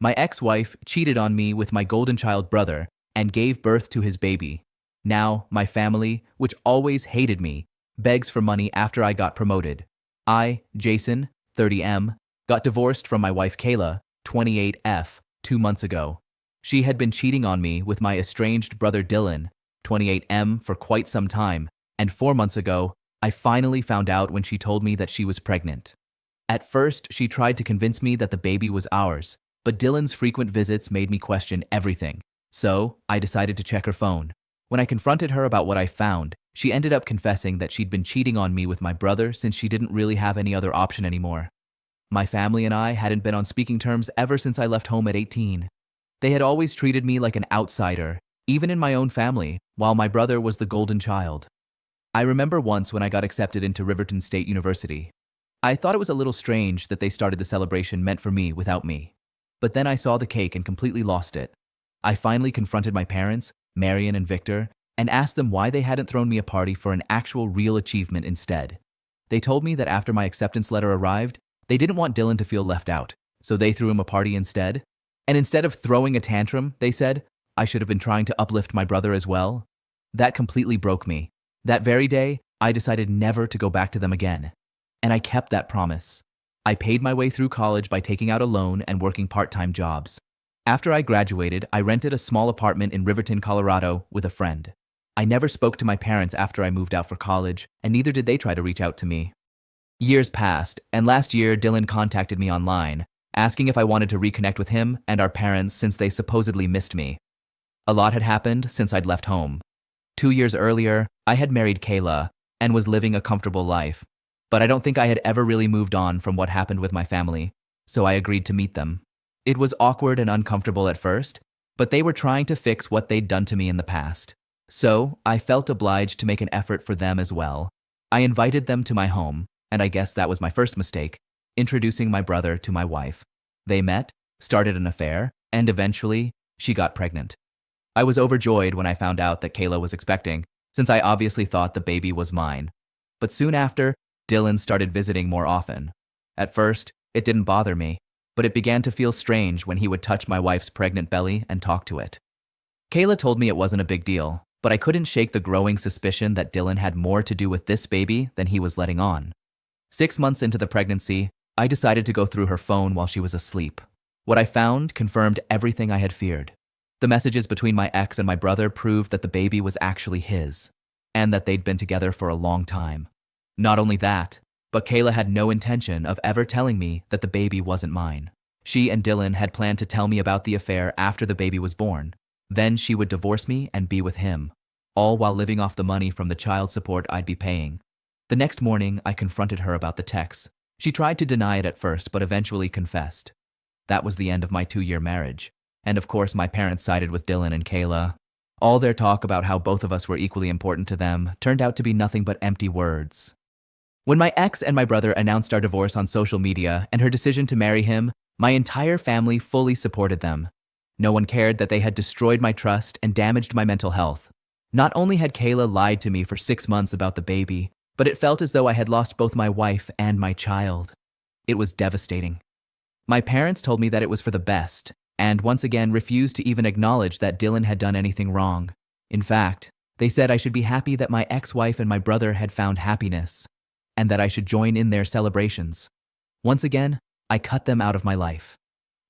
My ex-wife cheated on me with my golden child brother and gave birth to his baby. Now, my family, which always hated me, begs for money after I got promoted. I, Jason, 30M, got divorced from my wife Kayla, 28F, 2 months ago. She had been cheating on me with my estranged brother Dylan, 28M, for quite some time, and 4 months ago, I finally found out when she told me that she was pregnant. At first, she tried to convince me that the baby was ours, but Dylan's frequent visits made me question everything. So, I decided to check her phone. When I confronted her about what I found, she ended up confessing that she'd been cheating on me with my brother since she didn't really have any other option anymore. My family and I hadn't been on speaking terms ever since I left home at 18. They had always treated me like an outsider, even in my own family, while my brother was the golden child. I remember once when I got accepted into Riverton State University. I thought it was a little strange that they started the celebration meant for me without me. But then I saw the cake and completely lost it. I finally confronted my parents, Marion and Victor, and asked them why they hadn't thrown me a party for an actual real achievement instead. They told me that after my acceptance letter arrived, they didn't want Dylan to feel left out, so they threw him a party instead. And instead of throwing a tantrum, they said, I should have been trying to uplift my brother as well. That completely broke me. That very day, I decided never to go back to them again. And I kept that promise. I paid my way through college by taking out a loan and working part-time jobs. After I graduated, I rented a small apartment in Riverton, Colorado, with a friend. I never spoke to my parents after I moved out for college, and neither did they try to reach out to me. Years passed, and last year Dylan contacted me online, asking if I wanted to reconnect with him and our parents since they supposedly missed me. A lot had happened since I'd left home. 2 years earlier, I had married Kayla and was living a comfortable life, but I don't think I had ever really moved on from what happened with my family, so I agreed to meet them. It was awkward and uncomfortable at first, but they were trying to fix what they'd done to me in the past. So, I felt obliged to make an effort for them as well. I invited them to my home, and I guess that was my first mistake, introducing my brother to my wife. They met, started an affair, and eventually, she got pregnant. I was overjoyed when I found out that Kayla was expecting, since I obviously thought the baby was mine. But soon after, Dylan started visiting more often. At first, it didn't bother me, but it began to feel strange when he would touch my wife's pregnant belly and talk to it. Kayla told me it wasn't a big deal, but I couldn't shake the growing suspicion that Dylan had more to do with this baby than he was letting on. 6 months into the pregnancy, I decided to go through her phone while she was asleep. What I found confirmed everything I had feared. The messages between my ex and my brother proved that the baby was actually his, and that they'd been together for a long time. Not only that, but Kayla had no intention of ever telling me that the baby wasn't mine. She and Dylan had planned to tell me about the affair after the baby was born. Then she would divorce me and be with him, all while living off the money from the child support I'd be paying. The next morning, I confronted her about the texts. She tried to deny it at first, but eventually confessed. That was the end of my 2-year marriage. And of course, my parents sided with Dylan and Kayla. All their talk about how both of us were equally important to them turned out to be nothing but empty words. When my ex and my brother announced our divorce on social media and her decision to marry him, my entire family fully supported them. No one cared that they had destroyed my trust and damaged my mental health. Not only had Kayla lied to me for 6 months about the baby, but it felt as though I had lost both my wife and my child. It was devastating. My parents told me that it was for the best, and once again refused to even acknowledge that Dylan had done anything wrong. In fact, they said I should be happy that my ex-wife and my brother had found happiness, and that I should join in their celebrations. Once again, I cut them out of my life.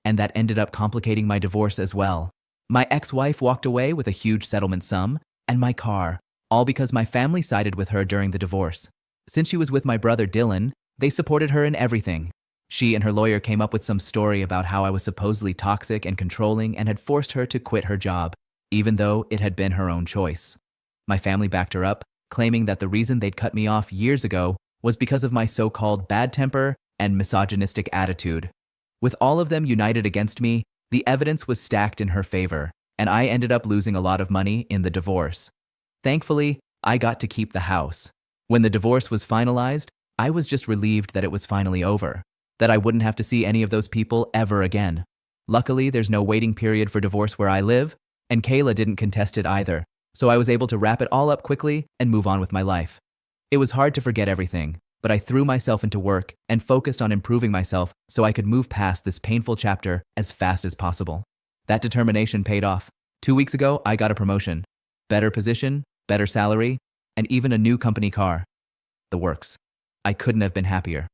And that ended up complicating my divorce as well. My ex-wife walked away with a huge settlement sum and my car, all because my family sided with her during the divorce. Since she was with my brother Dylan, they supported her in everything. She and her lawyer came up with some story about how I was supposedly toxic and controlling and had forced her to quit her job, even though it had been her own choice. My family backed her up, claiming that the reason they'd cut me off years ago was because of my so-called bad temper and misogynistic attitude. With all of them united against me, the evidence was stacked in her favor, and I ended up losing a lot of money in the divorce. Thankfully, I got to keep the house. When the divorce was finalized, I was just relieved that it was finally over, that I wouldn't have to see any of those people ever again. Luckily, there's no waiting period for divorce where I live, and Kayla didn't contest it either, so I was able to wrap it all up quickly and move on with my life. It was hard to forget everything, but I threw myself into work and focused on improving myself so I could move past this painful chapter as fast as possible. That determination paid off. 2 weeks ago, I got a promotion, better position, better salary, and even a new company car. The works. I couldn't have been happier.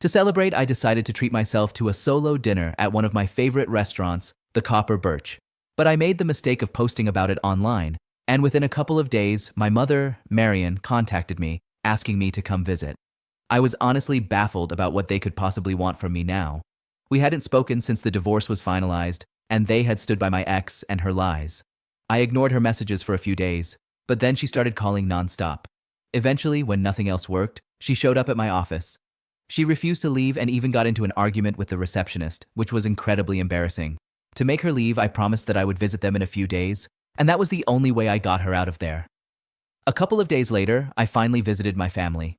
To celebrate, I decided to treat myself to a solo dinner at one of my favorite restaurants, the Copper Birch. But I made the mistake of posting about it online, and within a couple of days, my mother, Marion, contacted me, asking me to come visit. I was honestly baffled about what they could possibly want from me now. We hadn't spoken since the divorce was finalized, and they had stood by my ex and her lies. I ignored her messages for a few days, but then she started calling nonstop. Eventually, when nothing else worked, she showed up at my office. She refused to leave and even got into an argument with the receptionist, which was incredibly embarrassing. To make her leave, I promised that I would visit them in a few days, and that was the only way I got her out of there. A couple of days later, I finally visited my family.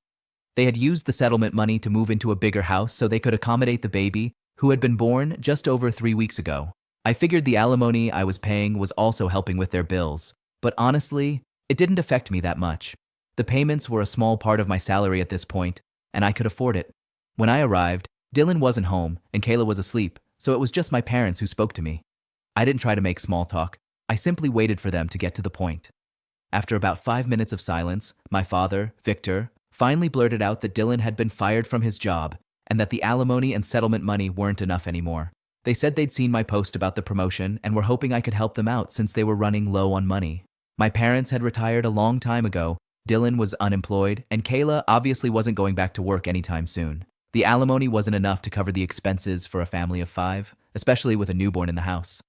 They had used the settlement money to move into a bigger house so they could accommodate the baby, who had been born just over 3 weeks ago. I figured the alimony I was paying was also helping with their bills, but honestly, it didn't affect me that much. The payments were a small part of my salary at this point, and I could afford it. When I arrived, Dylan wasn't home and Kayla was asleep, so it was just my parents who spoke to me. I didn't try to make small talk. I simply waited for them to get to the point. After about 5 minutes of silence, my father, Victor, finally blurted out that Dylan had been fired from his job and that the alimony and settlement money weren't enough anymore. They said they'd seen my post about the promotion and were hoping I could help them out since they were running low on money. My parents had retired a long time ago, Dylan was unemployed, and Kayla obviously wasn't going back to work anytime soon. The alimony wasn't enough to cover the expenses for a family of 5, especially with a newborn in the house.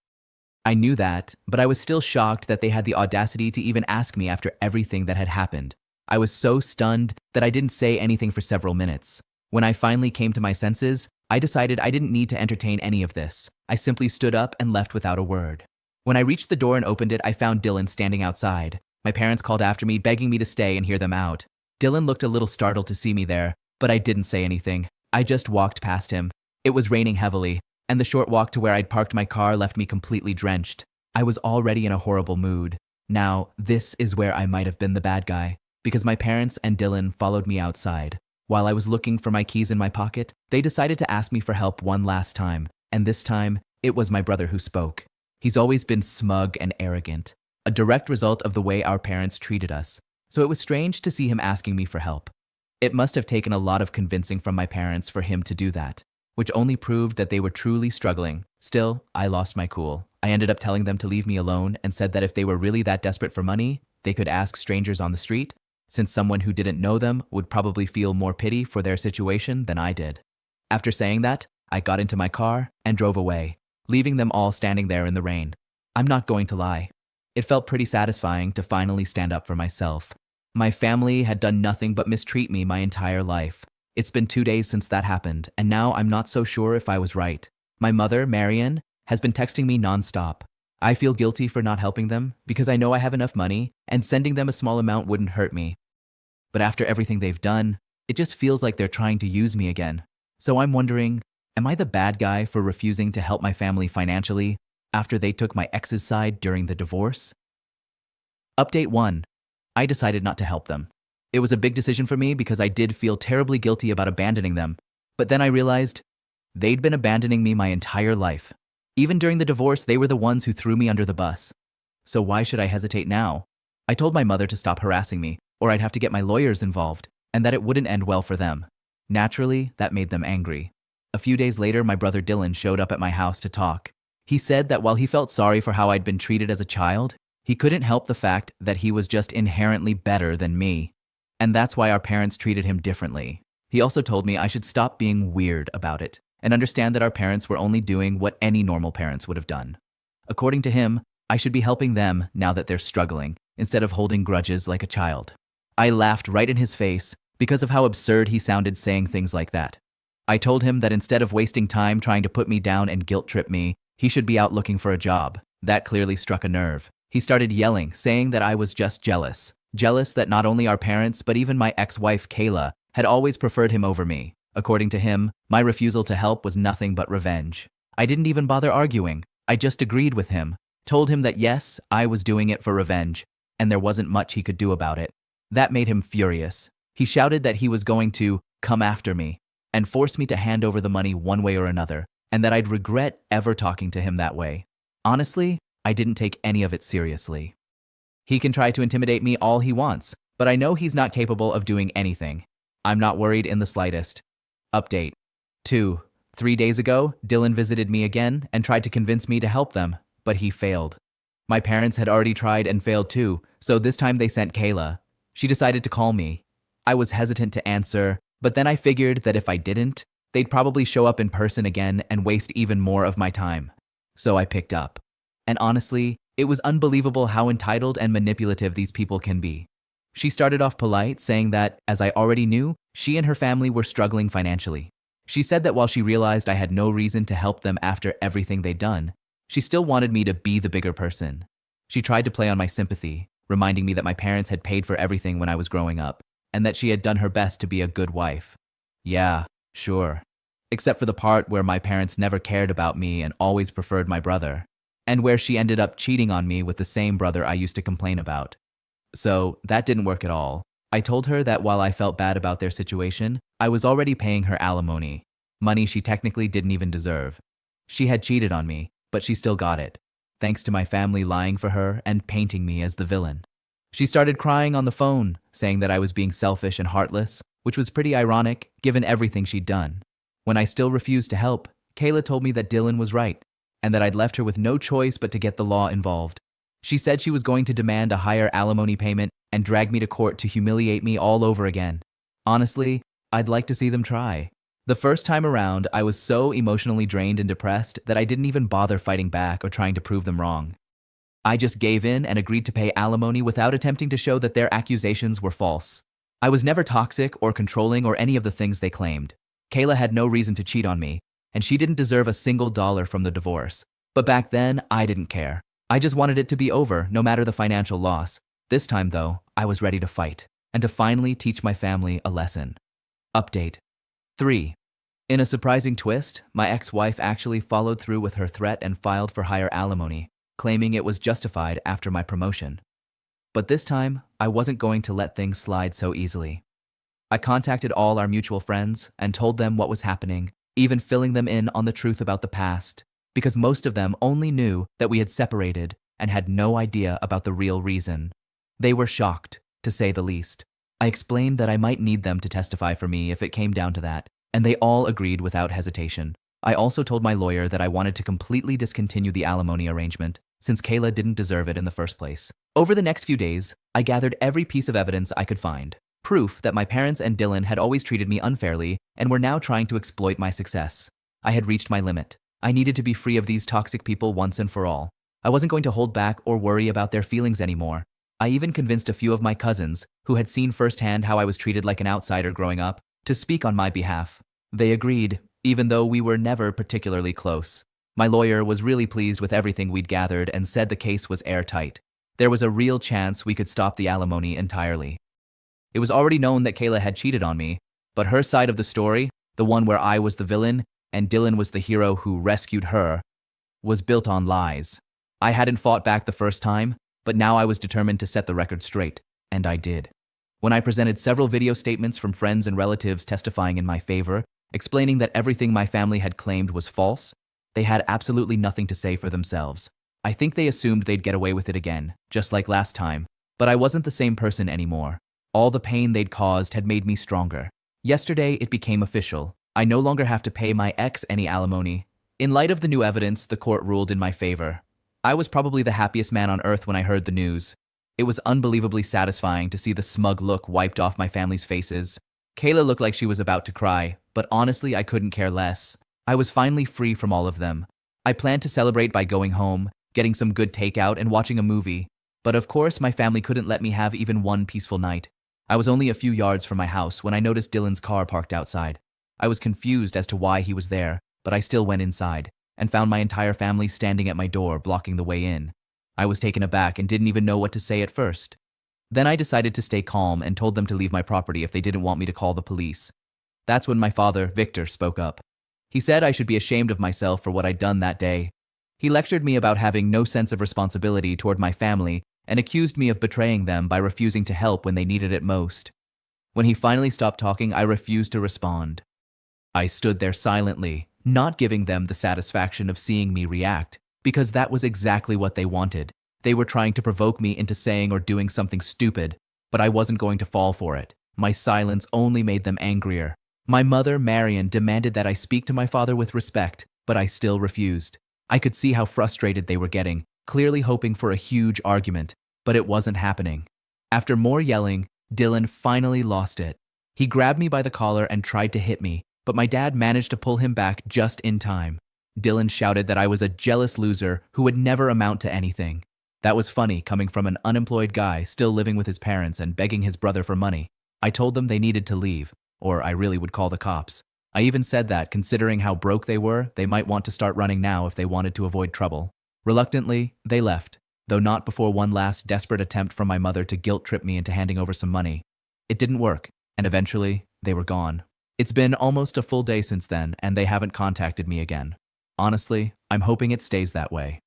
I knew that, but I was still shocked that they had the audacity to even ask me after everything that had happened. I was so stunned that I didn't say anything for several minutes. When I finally came to my senses, I decided I didn't need to entertain any of this. I simply stood up and left without a word. When I reached the door and opened it, I found Dylan standing outside. My parents called after me, begging me to stay and hear them out. Dylan looked a little startled to see me there, but I didn't say anything. I just walked past him. It was raining heavily, and the short walk to where I'd parked my car left me completely drenched. I was already in a horrible mood. Now, this is where I might have been the bad guy, because my parents and Dylan followed me outside. While I was looking for my keys in my pocket, they decided to ask me for help one last time, and this time, it was my brother who spoke. He's always been smug and arrogant, a direct result of the way our parents treated us, so it was strange to see him asking me for help. It must have taken a lot of convincing from my parents for him to do that, which only proved that they were truly struggling. Still, I lost my cool. I ended up telling them to leave me alone and said that if they were really that desperate for money, they could ask strangers on the street, since someone who didn't know them would probably feel more pity for their situation than I did. After saying that, I got into my car and drove away, leaving them all standing there in the rain. I'm not going to lie. It felt pretty satisfying to finally stand up for myself. My family had done nothing but mistreat me my entire life. It's been 2 days since that happened, and now I'm not so sure if I was right. My mother, Marion, has been texting me nonstop. I feel guilty for not helping them because I know I have enough money and sending them a small amount wouldn't hurt me. But after everything they've done, it just feels like they're trying to use me again. So I'm wondering, am I the bad guy for refusing to help my family financially after they took my ex's side during the divorce? Update 1. I decided not to help them. It was a big decision for me because I did feel terribly guilty about abandoning them. But then I realized they'd been abandoning me my entire life. Even during the divorce, they were the ones who threw me under the bus. So why should I hesitate now? I told my mother to stop harassing me, or I'd have to get my lawyers involved, and that it wouldn't end well for them. Naturally, that made them angry. A few days later, my brother Dylan showed up at my house to talk. He said that while he felt sorry for how I'd been treated as a child, he couldn't help the fact that he was just inherently better than me. And that's why our parents treated him differently. He also told me I should stop being weird about it and understand that our parents were only doing what any normal parents would have done. According to him, I should be helping them now that they're struggling, instead of holding grudges like a child. I laughed right in his face because of how absurd he sounded saying things like that. I told him that instead of wasting time trying to put me down and guilt-trip me, he should be out looking for a job. That clearly struck a nerve. He started yelling, saying that I was just jealous. Jealous that not only our parents, but even my ex-wife Kayla had always preferred him over me. According to him, my refusal to help was nothing but revenge. I didn't even bother arguing. I just agreed with him, told him that yes, I was doing it for revenge, and there wasn't much he could do about it. That made him furious. He shouted that he was going to come after me and force me to hand over the money one way or another, and that I'd regret ever talking to him that way. Honestly, I didn't take any of it seriously. He can try to intimidate me all he wants, but I know he's not capable of doing anything. I'm not worried in the slightest. Update. 2. 3 days ago, Dylan visited me again and tried to convince me to help them, but he failed. My parents had already tried and failed too, so this time they sent Kayla. She decided to call me. I was hesitant to answer, but then I figured that if I didn't, they'd probably show up in person again and waste even more of my time. So I picked up. And honestly, it was unbelievable how entitled and manipulative these people can be. She started off polite, saying that, as I already knew, she and her family were struggling financially. She said that while she realized I had no reason to help them after everything they'd done, she still wanted me to be the bigger person. She tried to play on my sympathy, reminding me that my parents had paid for everything when I was growing up, and that she had done her best to be a good wife. Yeah, sure. Except for the part where my parents never cared about me and always preferred my brother, and where she ended up cheating on me with the same brother I used to complain about. So that didn't work at all. I told her that while I felt bad about their situation, I was already paying her alimony, money she technically didn't even deserve. She had cheated on me, but she still got it, thanks to my family lying for her and painting me as the villain. She started crying on the phone, saying that I was being selfish and heartless, which was pretty ironic given everything she'd done. When I still refused to help, Kayla told me that Dylan was right, and that I'd left her with no choice but to get the law involved. She said she was going to demand a higher alimony payment and drag me to court to humiliate me all over again. Honestly, I'd like to see them try. The first time around, I was so emotionally drained and depressed that I didn't even bother fighting back or trying to prove them wrong. I just gave in and agreed to pay alimony without attempting to show that their accusations were false. I was never toxic or controlling or any of the things they claimed. Kayla had no reason to cheat on me, and she didn't deserve a single dollar from the divorce. But back then, I didn't care. I just wanted it to be over, no matter the financial loss. This time, though, I was ready to fight, and to finally teach my family a lesson. Update. 3. In a surprising twist, my ex-wife actually followed through with her threat and filed for higher alimony, claiming it was justified after my promotion. But this time, I wasn't going to let things slide so easily. I contacted all our mutual friends and told them what was happening, even filling them in on the truth about the past, because most of them only knew that we had separated and had no idea about the real reason. They were shocked, to say the least. I explained that I might need them to testify for me if it came down to that, and they all agreed without hesitation. I also told my lawyer that I wanted to completely discontinue the alimony arrangement, since Kayla didn't deserve it in the first place. Over the next few days, I gathered every piece of evidence I could find. Proof that my parents and Dylan had always treated me unfairly and were now trying to exploit my success. I had reached my limit. I needed to be free of these toxic people once and for all. I wasn't going to hold back or worry about their feelings anymore. I even convinced a few of my cousins, who had seen firsthand how I was treated like an outsider growing up, to speak on my behalf. They agreed, even though we were never particularly close. My lawyer was really pleased with everything we'd gathered and said the case was airtight. There was a real chance we could stop the alimony entirely. It was already known that Kayla had cheated on me, but her side of the story, the one where I was the villain and Dylan was the hero who rescued her, was built on lies. I hadn't fought back the first time, but now I was determined to set the record straight, and I did. When I presented several video statements from friends and relatives testifying in my favor, explaining that everything my family had claimed was false, they had absolutely nothing to say for themselves. I think they assumed they'd get away with it again, just like last time, but I wasn't the same person anymore. All the pain they'd caused had made me stronger. Yesterday, it became official. I no longer have to pay my ex any alimony. In light of the new evidence, the court ruled in my favor. I was probably the happiest man on earth when I heard the news. It was unbelievably satisfying to see the smug look wiped off my family's faces. Kayla looked like she was about to cry, but honestly, I couldn't care less. I was finally free from all of them. I planned to celebrate by going home, getting some good takeout, and watching a movie. But of course, my family couldn't let me have even one peaceful night. I was only a few yards from my house when I noticed Dylan's car parked outside. I was confused as to why he was there, but I still went inside and found my entire family standing at my door, blocking the way in. I was taken aback and didn't even know what to say at first. Then I decided to stay calm and told them to leave my property if they didn't want me to call the police. That's when my father, Victor, spoke up. He said I should be ashamed of myself for what I'd done that day. He lectured me about having no sense of responsibility toward my family and accused me of betraying them by refusing to help when they needed it most. When he finally stopped talking, I refused to respond. I stood there silently, not giving them the satisfaction of seeing me react, because that was exactly what they wanted. They were trying to provoke me into saying or doing something stupid, but I wasn't going to fall for it. My silence only made them angrier. My mother, Marion, demanded that I speak to my father with respect, but I still refused. I could see how frustrated they were getting, clearly hoping for a huge argument, but it wasn't happening. After more yelling, Dylan finally lost it. He grabbed me by the collar and tried to hit me, but my dad managed to pull him back just in time. Dylan shouted that I was a jealous loser who would never amount to anything. That was funny coming from an unemployed guy still living with his parents and begging his brother for money. I told them they needed to leave, or I really would call the cops. I even said that, considering how broke they were, they might want to start running now if they wanted to avoid trouble. Reluctantly, they left, though not before one last desperate attempt from my mother to guilt-trip me into handing over some money. It didn't work, and eventually, they were gone. It's been almost a full day since then, and they haven't contacted me again. Honestly, I'm hoping it stays that way.